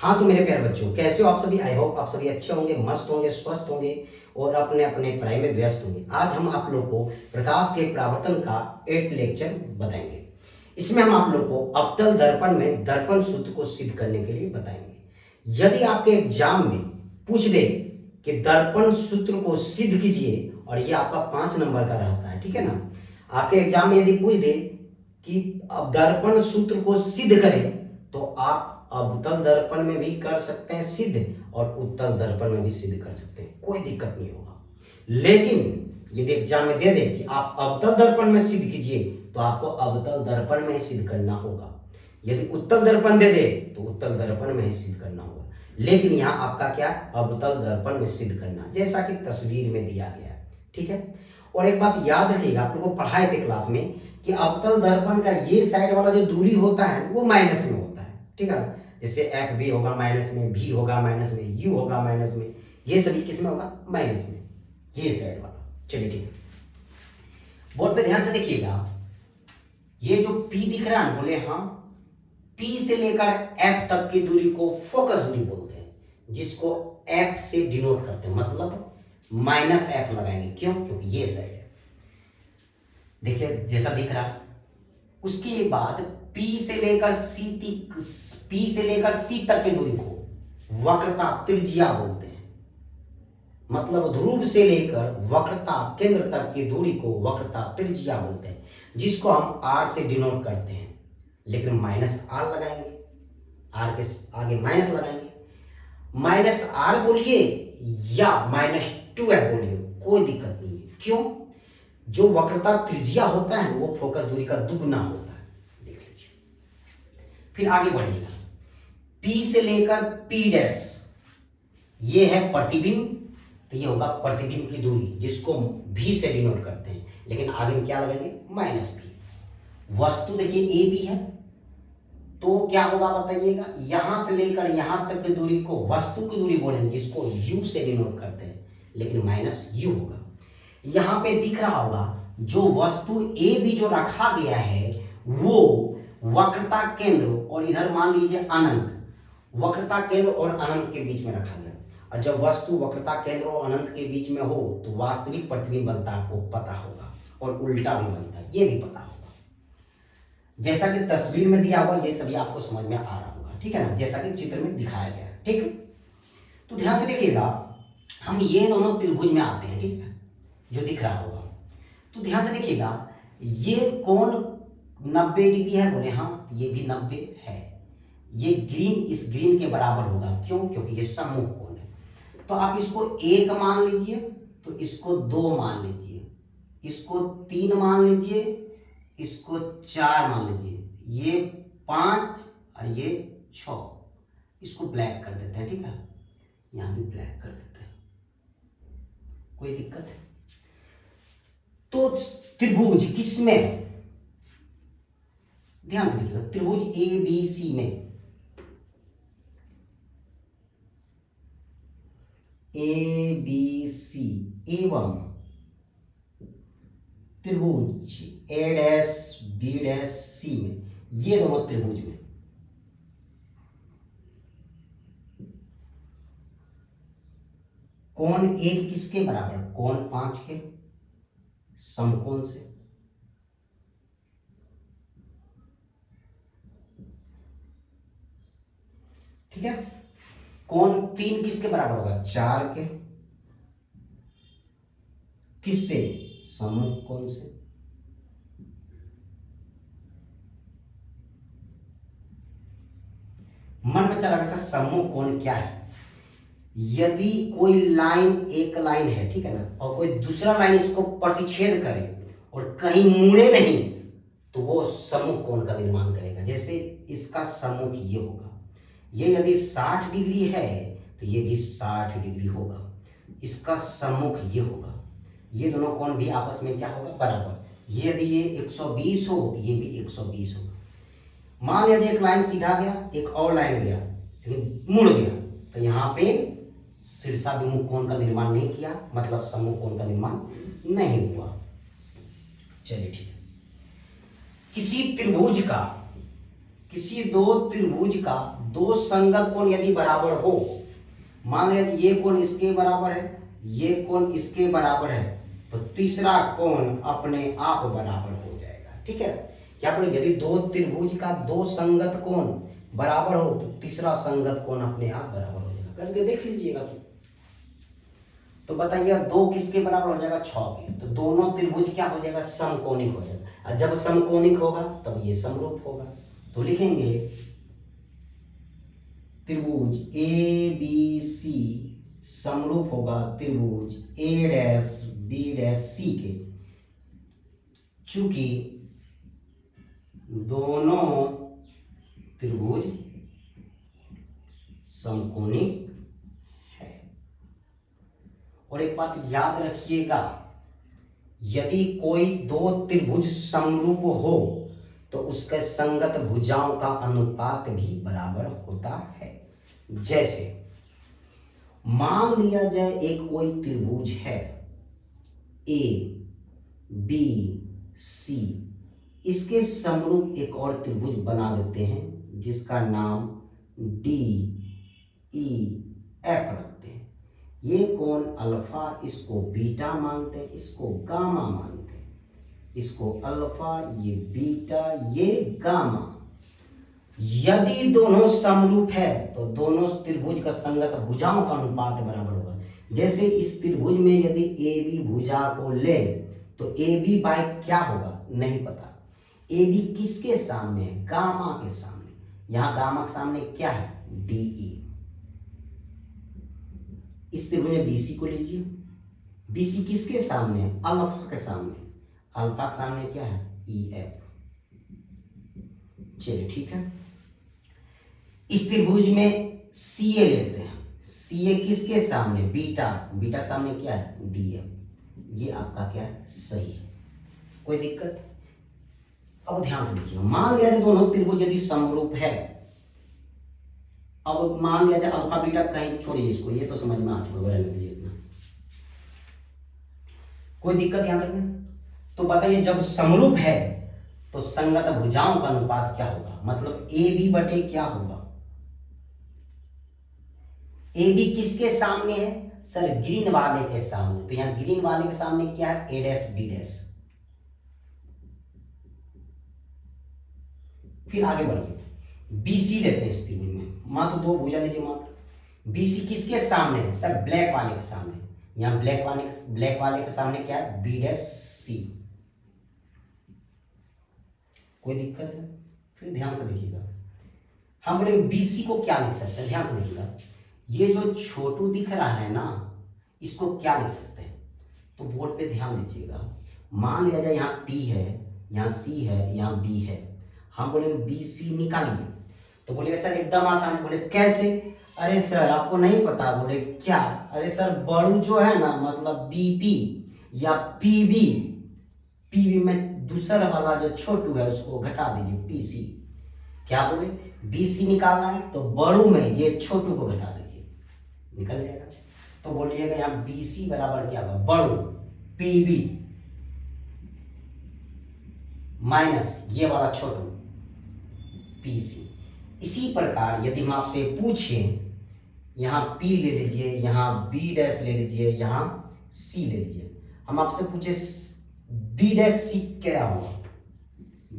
हाँ तो मेरे प्यारे बच्चों, कैसे हो आप सभी? आई होप आप सभी अच्छे होंगे, मस्त होंगे, स्वस्थ होंगे और अपने अपने पढ़ाई में व्यस्त होंगे। आज हम आप लोग को प्रकाश के परावर्तन का 8 लेक्चर बताएंगे। इसमें हम आप लोग को अवतल दर्पण में दर्पण सूत्र को सिद्ध करने के लिए बताएंगे। यदि आपके एग्जाम में पूछ दे कि दर्पण सूत्र को सिद्ध कीजिए, और ये आपका 5 नंबर का रहता है, ठीक है ना। आपके एग्जाम में यदि पूछ दे कि अब दर्पण सूत्र को सिद्ध करें, तो आप अवतल दर्पण में भी कर सकते हैं सिद्ध और उत्तल दर्पण में भी सिद्ध कर सकते हैं, कोई दिक्कत नहीं होगा। लेकिन यदि एग्जाम में दे दे कि आप अवतल दर्पण में सिद्ध कीजिए, तो आपको अवतल दर्पण में ही सिद्ध करना होगा। यदि उत्तल दर्पण दे दे तो उत्तल दर्पण में ही सिद्ध करना होगा। लेकिन यहाँ आपका क्या, अवतल दर्पण में सिद्ध करना, जैसा कि तस्वीर में दिया गया है, ठीक है। और एक बात याद रखिएगा, आप लोगों को पढ़ाए थे क्लास में कि अवतल दर्पण का ये साइड वाला जो दूरी होता है वो माइनस में होता है, ठीक है ना। जैसे एफ बी होगा माइनस में, भी होगा माइनस में, यू होगा माइनस में, ये सभी किस में होगा, माइनस में, ये साइड वाला। चलिए ठीक है, बोर्ड पे ध्यान से देखिएगा। ये जो पी दिख रहा है, बोले हाँ, पी से लेकर एफ तक की दूरी को फोकस दूरी बोलते हैं, जिसको एफ से डिनोट करते हैं, मतलब माइनस एफ लगाएंगे। क्यों? क्योंकि ये साइड है, देखिए जैसा दिख रहा। उसके बाद P से लेकर C तक की दूरी को वक्रता त्रिज्या बोलते हैं, मतलब ध्रुव से लेकर वक्रता केंद्र तक की दूरी को वक्रता त्रिज्या बोलते हैं, जिसको हम R से डिनोट करते हैं। लेकिन माइनस R लगाएंगे, R के आगे माइनस लगाएंगे। माइनस R बोलिए या -2F बोलिए, कोई दिक्कत नहीं है। क्यों? जो वक्रता त्रिज्या होता है वो फोकस दूरी का दुगुना होता है, देख लीजिए। फिर आगे बढ़िएगा, P से लेकर P डैश, ये है प्रतिबिंब, तो ये होगा प्रतिबिंब की दूरी, जिसको V से डिनोट करते हैं। लेकिन आगे में क्या लगाएंगे, -P। वस्तु देखिए A B है, तो क्या होगा बताइएगा, यहां से लेकर यहां तक की दूरी को वस्तु की दूरी बोलेंगे, जिसको U से डिनोट करते हैं, लेकिन -U होगा। यहां पे दिख रहा होगा जो वस्तु ए भी जो रखा गया है वो वक्रता केंद्र और इधर मान लीजिए अनंत, वक्रता केंद्र और अनंत के बीच में रखा गया। और जब वस्तु वक्रता केंद्र और अनंत के बीच में हो तो वास्तविक प्रतिबिंब बनता है, आपको पता होगा, और उल्टा भी बनता है, ये भी पता होगा। जैसा कि तस्वीर में दिया हुआ, ये सभी आपको समझ में आ रहा होगा, ठीक है ना, जैसा कि चित्र में दिखाया गया है, ठीक है। तो ध्यान से देखिएगा, हम ये दोनों त्रिभुज में आते हैं, ठीक है, जो दिख रहा होगा। तो ध्यान से देखिएगा, ये कोण 90 डिग्री है, बोले हाँ, ये भी 90 है। ये ग्रीन इस ग्रीन के बराबर होगा। क्यों? क्योंकि ये सम्मुख कोण है। तो आप इसको 1 मान लीजिए, तो इसको 2 मान लीजिए, इसको 3 मान लीजिए, इसको 4 मान लीजिए, ये 5 और ये 6। इसको ब्लैक कर देते हैं, ठीक है, यहां भी ब्लैक कर देते हैं, कोई दिक्कत है? तो त्रिभुज किसमें, ध्यान से देखिएगा, त्रिभुज ABC में, ABC एवं त्रिभुज A'BC में, ये दोनों त्रिभुज में कोण 1 किसके बराबर, कोण 5 के समकोण से। ठीक है, कोण 3 किसके बराबर होगा, 4 के, किससे, सम्मुख कोण से। मन में चला गया सम्मुख कोण क्या है। यदि कोई लाइन, एक लाइन है, ठीक है ना, और कोई दूसरा लाइन इसको प्रतिच्छेद करे और कहीं मुड़े नहीं, तो वो सम्मुख कोण का निर्माण करेगा। जैसे इसका सम्मुख ये होगा, ये यदि 60 डिग्री है तो ये भी 60 डिग्री होगा। इसका सम्मुख ये होगा, ये दोनों कोण भी आपस में क्या होगा, बराबर। ये यदि ये 120 हो तो ये भी 120 होगा। मान लिया एक लाइन सीधा गया, एक और लाइन गया लेकिन मुड़ गया, तो यहाँ पे शीर्षाभिमुख कोण का निर्माण नहीं किया, मतलब सम्मुख कोण का निर्माण नहीं हुआ। चलिए ठीक है, किसी किसी दो त्रिभुज का दो संगत कोण यदि बराबर हो, मान लिया कि ये कोण इसके बराबर है, ये कोण इसके बराबर है, तो तीसरा कोण अपने आप बराबर हो जाएगा। ठीक है, क्या बोले, यदि दो त्रिभुज का दो संगत कोण बराबर हो तो तीसरा संगत कोण अपने आप बराबर हो जाएगा। करके देख लीजिएगा। तो बताइए दो किसके बराबर हो जाएगा, 6 के। तो दोनों त्रिभुज क्या हो जाएगा, समकोणिक हो जाएगा। और जब समकोणिक होगा तब ये समरूप होगा। तो लिखेंगे त्रिभुज ए बी सी समरूप होगा त्रिभुज ए डैश बी डैश सी के, चूंकि दोनों त्रिभुज समकोणिक है। और एक बात याद रखिएगा, यदि कोई दो त्रिभुज समरूप हो तो उसके संगत भुजाओं का अनुपात भी बराबर होता है। जैसे मान लिया जाए एक कोई त्रिभुज है ए बी सी, इसके समरूप एक और त्रिभुज बना देते हैं जिसका नाम डी ई एफ रखते हैं। ये कोण अल्फा, इसको बीटा मानते हैं, इसको गामा मानते हैं, इसको अल्फा, ये बीटा, ये गामा। यदि दोनों समरूप है तो दोनों त्रिभुज का संगत भुजाओं का अनुपात बराबर होगा। जैसे इस त्रिभुज में यदि ए बी भुजा को ले तो ए बी बाय क्या होगा नहीं पता। ए बी किसके सामने है, गामा के सामने। यहां गामा के सामने क्या है, डी ई। इस त्रिभुज में बीसी को लीजिए, बीसी किसके सामने है, अल्फा के सामने। अल्फा के सामने क्या है, ई एफ। चलिए ठीक है। इस त्रिभुज में सी ए लेते हैं, सी ए किसके सामने, बीटा, बीटा के सामने क्या है, डी एफ। ये आपका क्या है, सही है, कोई दिक्कत। अब ध्यान से देखिए, मान लिया जाए दोनों त्रिभुज यदि समरूप है। अब मान लिया जाए अल्फा बीटा, कहीं छोड़िए इसको, ये तो समझ में आ चुका है, रहने दीजिए इतना, कोई दिक्कत यहां तक में। तो बताइए जब समरूप है तो संगत भुजाओं का अनुपात क्या होगा, मतलब ए बी बटे क्या होगा। ए बी किसके सामने है, सर ग्रीन वाले के सामने। तो यहां ग्रीन वाले के सामने क्या है, ए डैश बी डैश। फिर आगे बढ़िए, बीसी लेते हैं इस त्रिभुज में, मात्र दो भुजा लीजिए मात्र। बीसी किसके सामने है, सर ब्लैक वाले के सामने। यहां ब्लैक वाले के सामने क्या है, बी डैश सी। कोई दिक्कत है। फिर ध्यान से देखिएगा, हम बोले बीसी को क्या लिख सकते हैं, ध्यान से देखिएगा। ये जो छोटू दिख रहा है ना, इसको क्या लिख सकते हैं, तो बोर्ड पे ध्यान दीजिएगा। मान लिया जाए यहाँ P है, यहाँ C है, यहाँ B है। हम बोलेंगे BC निकालिए, तो बोलेगा सर एकदम आसान है। बोले कैसे, अरे सर आपको नहीं पता। बोले क्या, अरे सर बड़ू जो है ना, मतलब BP या PB में दूसरा वाला जो छोटू है उसको घटा दीजिए, PC। क्या बोले, BC निकालना है तो बड़ू में ये छोटू को घटा दीजिए, निकल जाएगा। तो बोलिएगा यहाँ BC बराबर क्या होगा, बड़ू PB माइनस ये वाला छोटू PC। इसी प्रकार यदि हम आपसे पूछें, यहाँ P ले लीजिए, यहाँ B डैश ले लीजिए, यहाँ C ले लीजिए। हम आपसे पूछे B डैश C क्या होगा,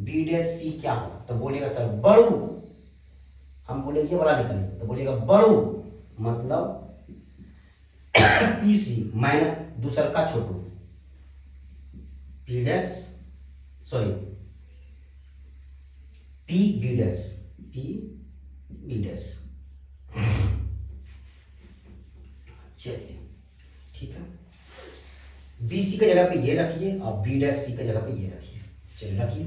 B डैश C क्या होगा, तो बोलेगा सर बड़ू। हम बोले ये वाला निकालिए, तो बोलेगा बड़ू मतलब PC माइनस दूसरा का छोटू P dash, sorry PB dash, PB dash. चलिए ठीक है, BC की जगह पे ये रखिए और B डैश C की जगह पे ये रखिए। चलिए रखिए,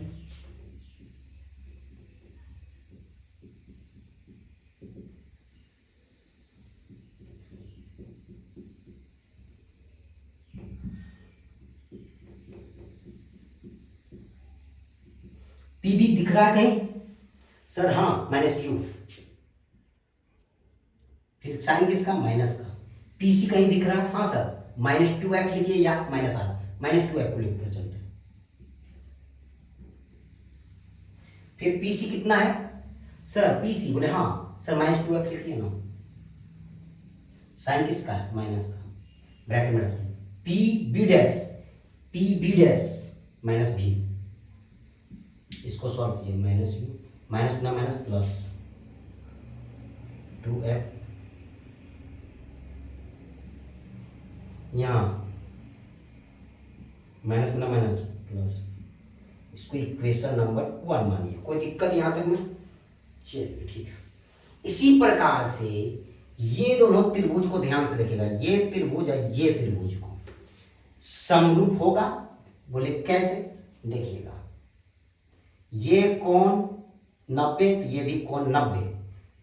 PB दिख रहा है कहीं, सर हाँ माइनस U, फिर साइन किसका, माइनस का। PC कहीं दिख रहा है, हाँ सर -2f लिखिए या -r, -2f को लिख कर चलते हैं। फिर PC कितना है, सर PC बोले हाँ सर -2f लिखिए ना, साइन किसका है, माइनस का, ब्रैकेट में रखिए, PB डैश माइनस भी, इसको सॉल्व कीजिए, माइनस यू माइनस गुना माइनस प्लस 2f, यहाँ माइनस गुना माइनस प्लस, इसको इक्वेशन नंबर 1 मानिए, कोई दिक्कत यहाँ तक में, चलिए ठीक है। इसी प्रकार से ये दोनों त्रिभुज को ध्यान से देखिएगा, ये त्रिभुज है, ये त्रिभुज को समरूप होगा, बोले कैसे, देखिएगा, ये कोण 90 तो ये भी कोण 90,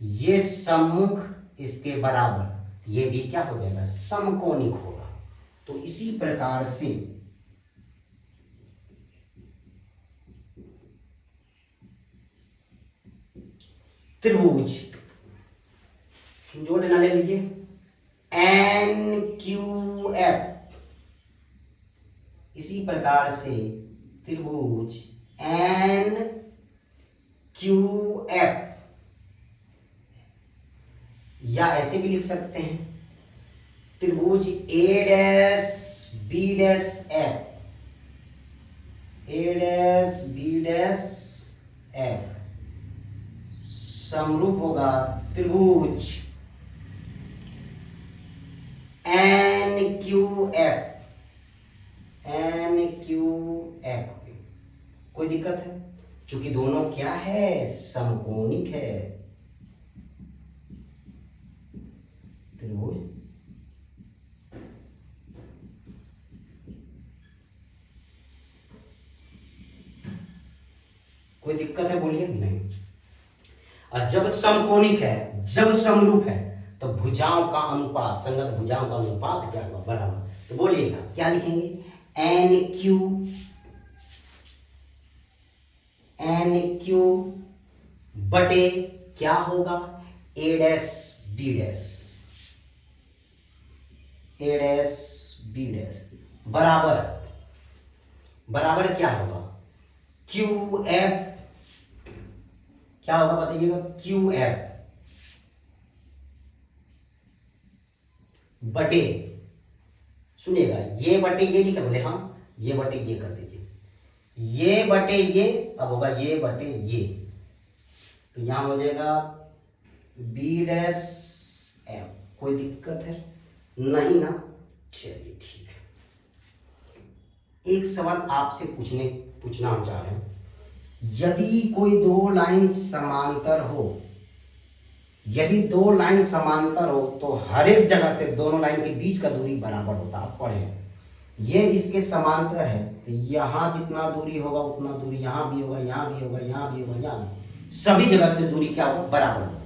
ये सम्मुख इसके बराबर, ये भी क्या हो जाएगा, समकोणिक होगा। तो इसी प्रकार से त्रिभुज जोड़ लेना, ले लीजिए NQF, इसी प्रकार से त्रिभुज NQF, या ऐसे भी लिख सकते हैं त्रिभुज A'BF समरूप होगा त्रिभुज NQF। कोई दिक्कत है, चूंकि दोनों क्या है, समकोणिक है, त्रिभुज कोई दिक्कत है, बोलिए नहीं। और जब समकोणिक है, जब समरूप है, तो भुजाओं का अनुपात, संगत भुजाओं का अनुपात क्या होगा, बराबर। तो बोलिएगा क्या लिखेंगे, NQ बटे क्या होगा, A', बराबर, बराबर क्या होगा, QF, क्या होगा बताइएगा, QF बटे, सुनिएगा, ये बटे ये लिखा, बोले हाँ, ये बटे ये कर दीजिए, ये बटे ये, अब होगा ये बटे ये, तो यहां हो जाएगा B', कोई दिक्कत है नहीं ना, चलिए ठीक है। एक सवाल आपसे पूछना हम चाह रहे हैं, यदि कोई दो लाइन समांतर हो, यदि दो लाइन समांतर हो तो हर एक जगह से दोनों लाइन के बीच का दूरी बराबर होता, आप पढ़े, ये इसके समांतर है, तो यहां जितना दूरी होगा उतना दूरी यहां भी होगा, यहां भी होगा, यहां भी होगा, यहां भी, सभी जगह से दूरी क्या होगा, बराबर होगा।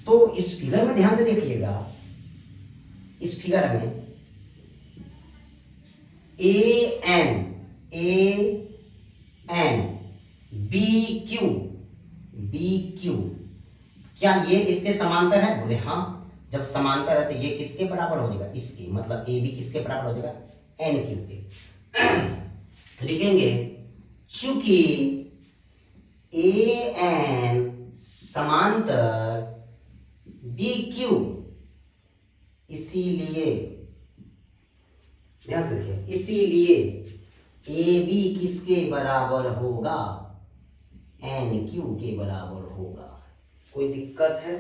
तो इस फिगर में ध्यान से देखिएगा, इस फिगर में AN BQ, क्या ये इसके समांतर है, बोले हाँ, जब समांतर है तो ये किसके बराबर हो जाएगा, इसके, मतलब AB किसके बराबर हो जाएगा, NQ के। लिखेंगे चूंकि AN समांतर BQ, इसीलिए ध्यान से देखिए, इसीलिए AB किसके बराबर होगा, NQ के बराबर होगा। कोई दिक्कत है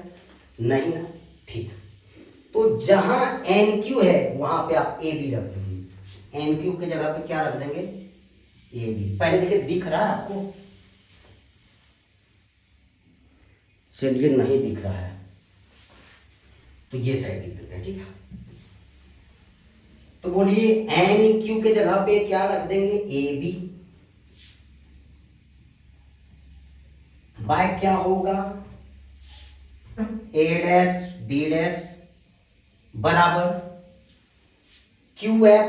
नहीं ना, ठीक। तो जहां NQ है वहां पे आप AB रख देंगे, NQ की जगह पे क्या रख देंगे, AB। पहले देखिए दिख रहा है आपको, चलिए नहीं दिख रहा है तो ये साइड लिख देते हैं, ठीक है। तो बोलिए NQ के जगह पे क्या रख देंगे, AB, बाय क्या होगा, A', बराबर QF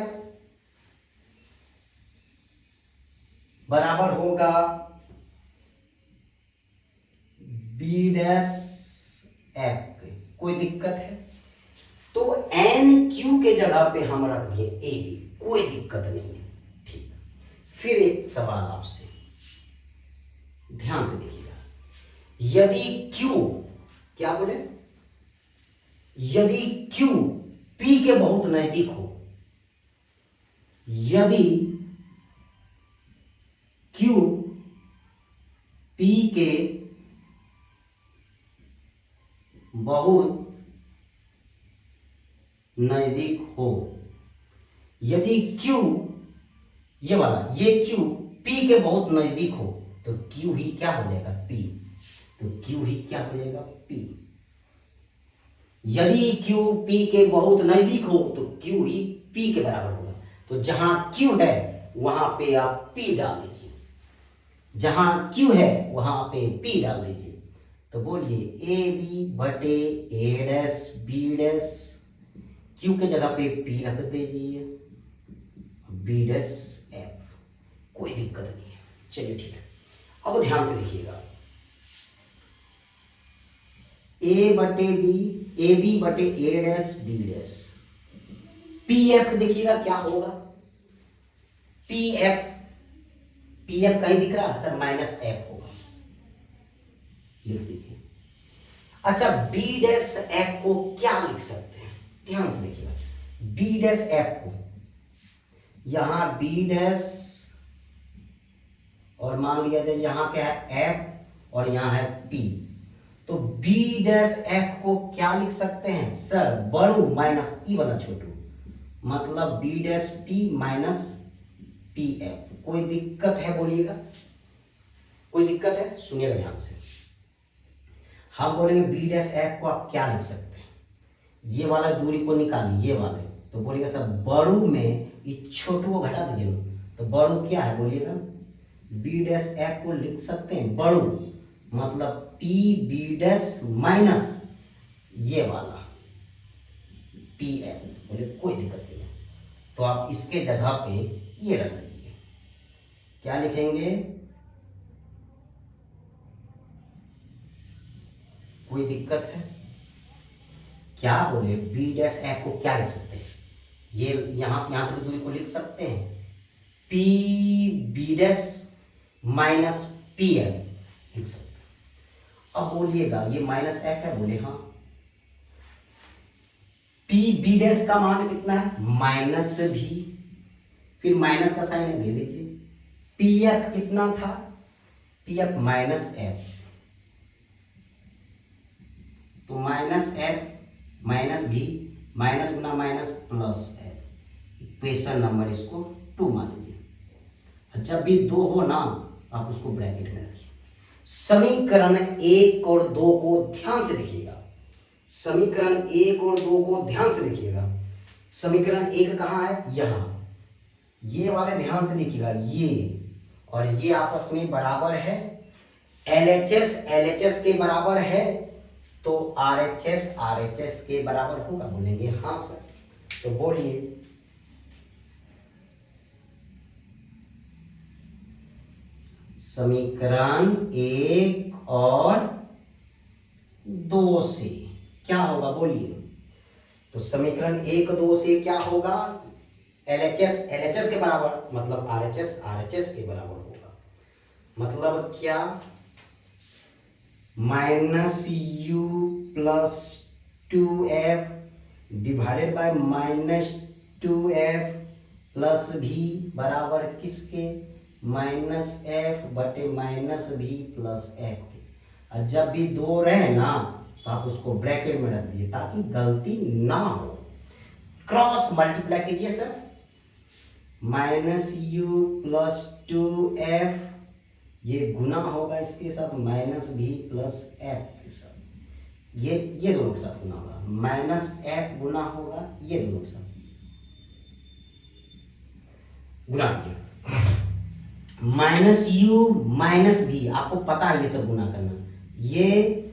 बराबर होगा B', F। कोई दिक्कत है, तो NQ के जगह पे हम रख दिए AB, कोई दिक्कत नहीं है, ठीक। फिर एक सवाल आपसे ध्यान से देखिएगा, यदि Q, क्या बोले, यदि Q P के बहुत नजदीक हो, यदि Q P के बहुत नजदीक हो, यदि Q, ये वाला, ये Q P के बहुत नजदीक हो, तो Q ही क्या हो जाएगा, P। तो Q ही क्या हो जाएगा, P। यदि Q P के बहुत नजदीक हो तो Q ही P के बराबर होगा। तो जहां Q है वहां पे आप P डाल दीजिए, जहां Q है वहां पे P डाल दीजिए। तो बोलिए ए बी बटे A dash B dash, Q के जगह पे P रख दीजिए, बी डैश एफ, कोई दिक्कत नहीं है। चलिए ठीक है, अब ध्यान से देखिएगा, ए बटे बी, ए बी बटे A dash B dash, P F देखिएगा क्या होगा, पी एफ, पी एफ कहीं दिख रहा है सर, माइनस एफ होगा, लिख दीजिए। अच्छा, बी डैश एफ को क्या लिख सकते हैं, ध्यान से देखिएगा, बी डैश एफ को, यहां बी डैश और मान लिया जाए यहां क्या है एफ और यहां है पी, तो बी डैश एफ को क्या लिख सकते हैं सर, बड़ू माइनस ई वाला छोटू, मतलब B dash P minus P F. कोई दिक्कत है बोलिएगा, कोई दिक्कत है, सुनिएगा ध्यान से। हम बोलेंगे बी डैश एफ को आप क्या लिख सकते हैं, ये वाला दूरी को निकालिए, ये वाले, तो बोलिएगा सर बड़ू में इस छोटू को घटा दीजिए, तो बड़ू क्या है बोलिएगा, बी डैश एफ को लिख सकते हैं बड़ू, मतलब पी बी डैश माइनस ये वाला पी एफ, बोले कोई दिक्कत नहीं है। तो आप इसके जगह पे ये रख दीजिए, क्या लिखेंगे, कोई दिक्कत है क्या, बोले बी डैश एफ को क्या लिख सकते हैं, ये यहां से यहां तक की दूरी को लिख सकते हैं P B dash minus P F लिख सकते हैं। अब बोलिएगा ये माइनस एफ है, बोले हाँ, पी बी डैश का मान कितना है, माइनस भी, फिर माइनस का साइन दे दीजिए, पी एफ कितना था, पी एफ माइनस एफ, तो माइनस एफ माइनस भी, माइनस गुना minus plus F, equation number इसको 2 मान लीजिए। जब भी 2 हो ना आप उसको ब्रैकेट में रखिए। समीकरण 1 और 2 को ध्यान से देखिएगा, समीकरण 1 और 2 को ध्यान से देखिएगा। समीकरण 1 कहाँ है, यहां, ये वाले ध्यान से देखिएगा, ये और ये आपस में बराबर है, LHS LHS के बराबर है, तो RHS RHS के बराबर होगा, बोलेंगे हाँ सर। तो बोलिए समीकरण 1 और 2 से क्या होगा, बोलिए। तो समीकरण 1 2 से क्या होगा, LHS LHS के बराबर, मतलब RHS RHS के बराबर होगा, मतलब क्या, minus you plus 2f divided by minus 2f plus भी बराबर किसके, माइनस एफ बटे माइनस भी प्लस एफ के। और जब भी 2 रहे ना तो आप उसको ब्रैकेट में रख दीजिए ताकि गलती ना हो। क्रॉस मल्टीप्लाई कीजिए sir, minus you plus 2f, ये गुना होगा इसके साथ माइनस भी प्लस एफ के साथ, ये दोनों के साथ गुना होगा, माइनस एफ गुना होगा ये दोनों के साथ, गुना कीजिए। माइनस यू माइनस भी, आपको पता है ये सब गुना करना। ये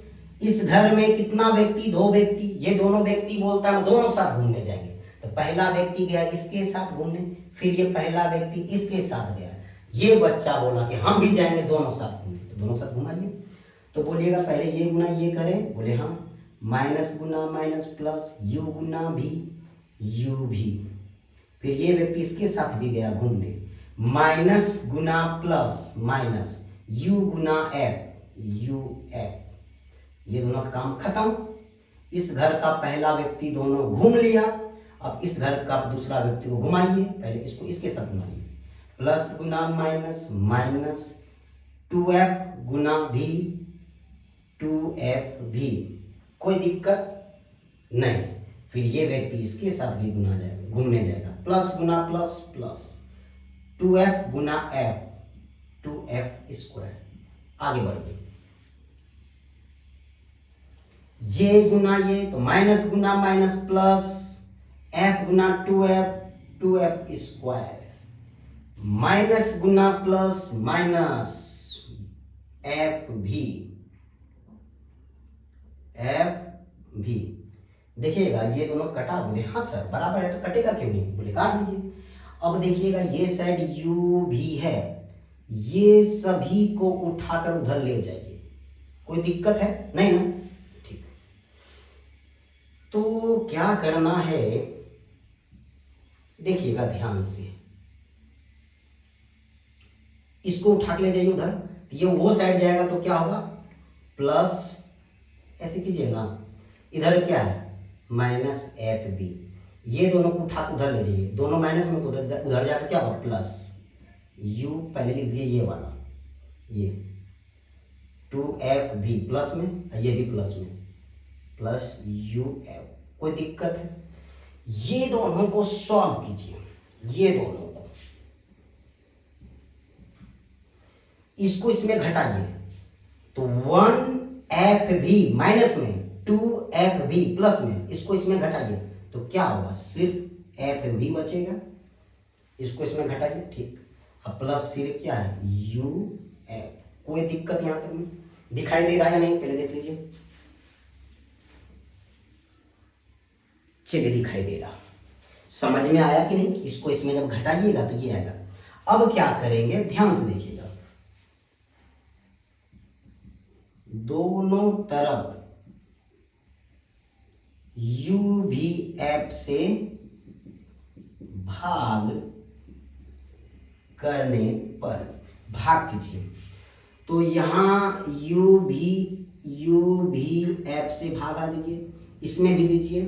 इस घर में कितना व्यक्ति, 2 व्यक्ति, ये दोनों व्यक्ति बोलता है दोनों साथ घूमने जाएंगे, तो पहला व्यक्ति गया इसके साथ घूमने, फिर ये पहला व्यक्ति इसके साथ गया, ये बच्चा बोला कि हम भी जाएंगे दोनों साथ घूमने, तो दोनों साथ घुमाइए। तो बोलिएगा पहले ये गुना ये करें, बोले हाँ, माइनस गुना माइनस प्लस, यू गुना भी यू भी, फिर ये व्यक्ति इसके साथ भी गया घूमने, minus Guna plus minus, you Guna F, U F. ये दोनों का काम खत्म। इस घर का पहला व्यक्ति दोनों घूम लिया, अब इस घर का दूसरा व्यक्ति को घुमाइए, पहले इसको इसके साथ घुमाइए, प्लस गुना माइनस, माइनस 2f गुना भी 2f भी, कोई दिक्कत नहीं। फिर ये व्यक्ति इसके साथ भी गुना जाएगा, घूमने जाएगा, प्लस गुना प्लस प्लस 2f गुना f 2f स्क्वायर। आगे बढ़िए, ये गुना ये तो माइनस गुना माइनस प्लस f गुना 2f स्क्वायर, माइनस गुना प्लस माइनस f भी। देखिएगा ये दोनों कटा, बोले हाँ सर बराबर है तो कटेगा क्यों नहीं, बोले काट दीजिए। अब देखिएगा ये साइड u भी है, ये सभी को उठाकर उधर ले जाइए, कोई दिक्कत है नहीं ना, ठीक। तो क्या करना है देखिएगा ध्यान से, इसको उठा के ले जाइए उधर, ये वो साइड जाएगा तो क्या होगा प्लस, ऐसे कीजिएगा, इधर क्या है माइनस एफ बी, ये दोनों को उठा उधर ले जाइए, दोनों माइनस में, उधर जाकर क्या होगा प्लस u, पहले लिख दिए ये वाला, ये 2f भी प्लस में, ये भी प्लस में, प्लस uf, कोई दिक्कत है। ये दोनों को सॉल्व कीजिए, ये दोनों को, इसको इसमें घटाइए, तो 1f भी माइनस में, 2f भी प्लस में, इसको इसमें घटाइए तो क्या होगा, सिर्फ f भी बचेगा, इसको इसमें घटाइए, ठीक। अब प्लस फिर क्या है uf, कोई दिक्कत यहां पर नहीं, दिखाई दे रहा है नहीं, पहले देख लीजिए, चलिए दिखाई दे रहा, समझ में आया कि नहीं। इसको इसमें जब घटाइएगा तो ये आएगा। अब क्या करेंगे ध्यान से देखिएगा, दोनों तरफ u भी f से भाग करने पर भाग कीजिए, तो यहां u भी f से भागा दीजिए, इसमें भी दीजिए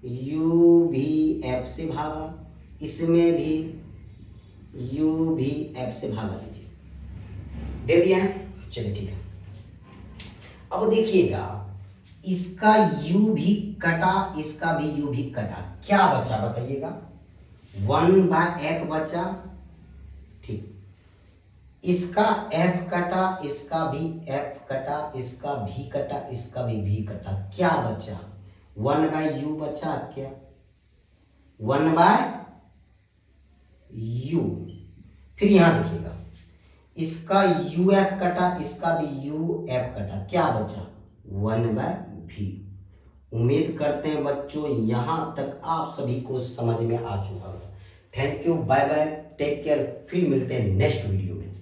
u भी f से भागा, इसमें भी u भी f से भागा दीजिए, दे दिया है, चलिए ठीक है। अब देखिएगा इसका u भी कटा, इसका भी u भी कटा, क्या बचा बताइएगा, 1/f बचा, ठीक। इसका f कटा, इसका भी f कटा, इसका भी कटा, इसका भी कटा, क्या बचा 1/u बचा, क्या 1/u। फिर यहां देखिएगा इसका uf कटा, इसका भी uf कटा, क्या बचा 1/v। उम्मीद करते हैं बच्चों यहां तक आप सभी को समझ में आ चुका होगा। Thank you, bye bye, take care, फिर मिलते हैं नेक्स्ट वीडियो में।